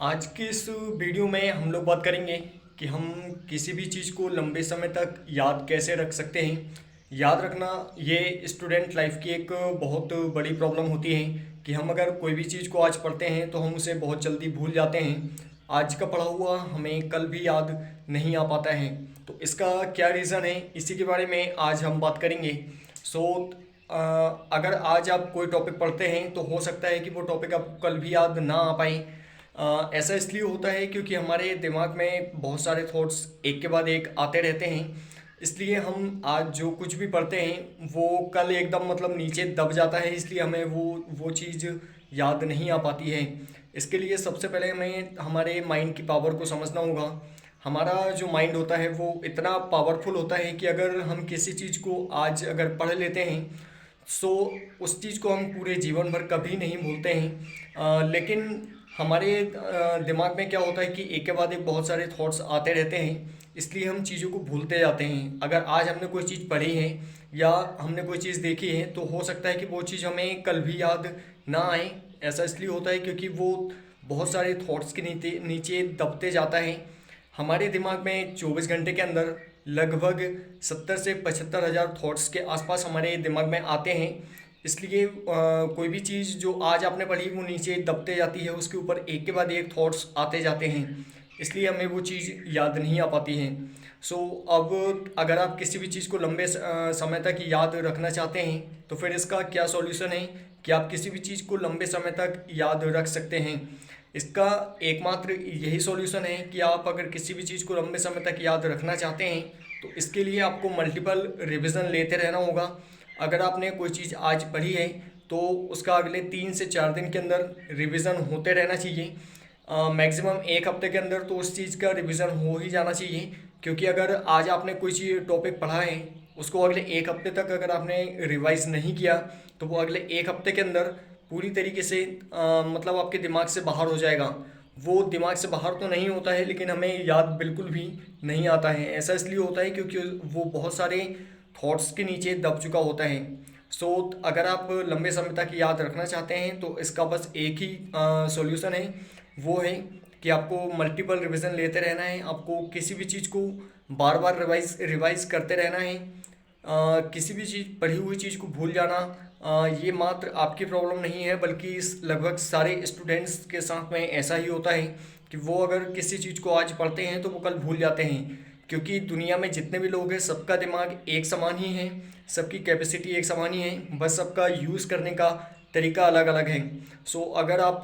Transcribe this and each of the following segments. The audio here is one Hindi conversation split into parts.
आज की इस वीडियो में हम लोग बात करेंगे कि हम किसी भी चीज़ को लंबे समय तक याद कैसे रख सकते हैं। याद रखना ये स्टूडेंट लाइफ की एक बहुत बड़ी प्रॉब्लम होती है कि हम अगर कोई भी चीज़ को आज पढ़ते हैं तो हम उसे बहुत जल्दी भूल जाते हैं। आज का पढ़ा हुआ हमें कल भी याद नहीं आ पाता है। तो इसका क्या रीज़न है, इसी के बारे में आज हम बात करेंगे। सो अगर आज आप कोई टॉपिक पढ़ते हैं तो हो सकता है कि वो टॉपिक आपको कल भी याद ना आ पाए। ऐसा इसलिए होता है क्योंकि हमारे दिमाग में बहुत सारे थॉट्स एक के बाद एक आते रहते हैं। इसलिए हम आज जो कुछ भी पढ़ते हैं वो कल एकदम मतलब नीचे दब जाता है, इसलिए हमें वो चीज़ याद नहीं आ पाती है। इसके लिए सबसे पहले हमें हमारे माइंड की पावर को समझना होगा। हमारा जो माइंड होता है वो इतना पावरफुल होता है कि अगर हम किसी चीज़ को आज अगर पढ़ लेते हैं सो उस चीज़ को हम पूरे जीवन भर कभी नहीं भूलते हैं। लेकिन हमारे दिमाग में क्या होता है कि एक के बाद एक बहुत सारे थॉट्स आते रहते हैं, इसलिए हम चीज़ों को भूलते जाते हैं। अगर आज हमने कोई चीज़ पढ़ी है या हमने कोई चीज़ देखी है तो हो सकता है कि वो चीज़ हमें कल भी याद ना आए। ऐसा इसलिए होता है क्योंकि वो बहुत सारे थॉट्स के नीचे नीचे दबते जाता है। हमारे दिमाग में 24 घंटे के अंदर लगभग 70 से 75 हज़ार थॉट्स के आसपास हमारे दिमाग में आते हैं। इसलिए कोई भी चीज़ जो आज आपने पढ़ी वो नीचे दबते जाती है, उसके ऊपर एक के बाद एक थॉट्स आते जाते हैं, इसलिए हमें वो चीज़ याद नहीं आ पाती है। सो अब अगर आप किसी भी चीज़ को लंबे समय तक याद रखना चाहते हैं तो फिर इसका क्या सॉल्यूशन है कि आप किसी भी चीज़ को लंबे समय तक याद रख सकते हैं। इसका एकमात्र यही सॉल्यूशन है कि आप अगर किसी भी चीज़ को लंबे समय तक याद रखना चाहते हैं तो इसके लिए आपको मल्टीपल रिवीजन लेते रहना होगा। अगर आपने कोई चीज़ आज पढ़ी है तो उसका अगले 3 से 4 दिन के अंदर रिवीजन होते रहना चाहिए। मैक्सिमम एक हफ्ते के अंदर तो उस चीज़ का रिवीजन हो ही जाना चाहिए, क्योंकि अगर आज आपने कोई चीज़ टॉपिक पढ़ा है उसको अगले एक हफ्ते तक अगर आपने रिवाइज नहीं किया तो वो अगले एक हफ्ते के अंदर पूरी तरीके से मतलब आपके दिमाग से बाहर हो जाएगा। वो दिमाग से बाहर तो नहीं होता है लेकिन हमें याद बिल्कुल भी नहीं आता है। ऐसा इसलिए होता है क्योंकि वो बहुत सारे थॉट्स के नीचे दब चुका होता है। सो अगर आप लंबे समय तक याद रखना चाहते हैं तो इसका बस एक ही सॉल्यूशन है, वो है कि आपको मल्टीपल रिवीजन लेते रहना है। आपको किसी भी चीज़ को बार बार रिवाइज करते रहना है। किसी भी चीज़ पढ़ी हुई चीज़ को भूल जाना ये मात्र आपकी प्रॉब्लम नहीं है, बल्कि इस लगभग सारे स्टूडेंट्स के साथ में ऐसा ही होता है कि वो अगर किसी चीज़ को आज पढ़ते हैं तो वो कल भूल जाते हैं। क्योंकि दुनिया में जितने भी लोग हैं सबका दिमाग एक समान ही है, सबकी कैपेसिटी एक समान ही है, बस सबका यूज़ करने का तरीका अलग अलग है। सो अगर आप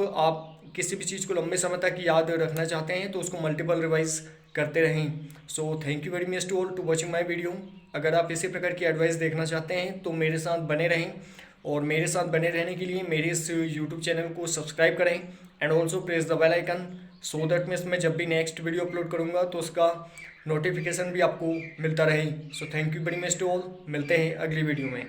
किसी भी चीज़ को लंबे समय तक याद रखना चाहते हैं तो उसको मल्टीपल रिवाइज करते रहें। So thank you very much to all to watching my video. अगर आप इसी प्रकार की एडवाइस देखना चाहते हैं तो मेरे साथ बने रहें, और मेरे साथ बने रहने के लिए मेरे इस यूट्यूब चैनल को सब्सक्राइब करें and also press the bell icon, so that मैं जब भी नेक्स्ट वीडियो अपलोड करूँगा तो उसका नोटिफिकेशन भी आपको मिलता रहे। So thank you very much to all, मिलते हैं अगली वीडियो में।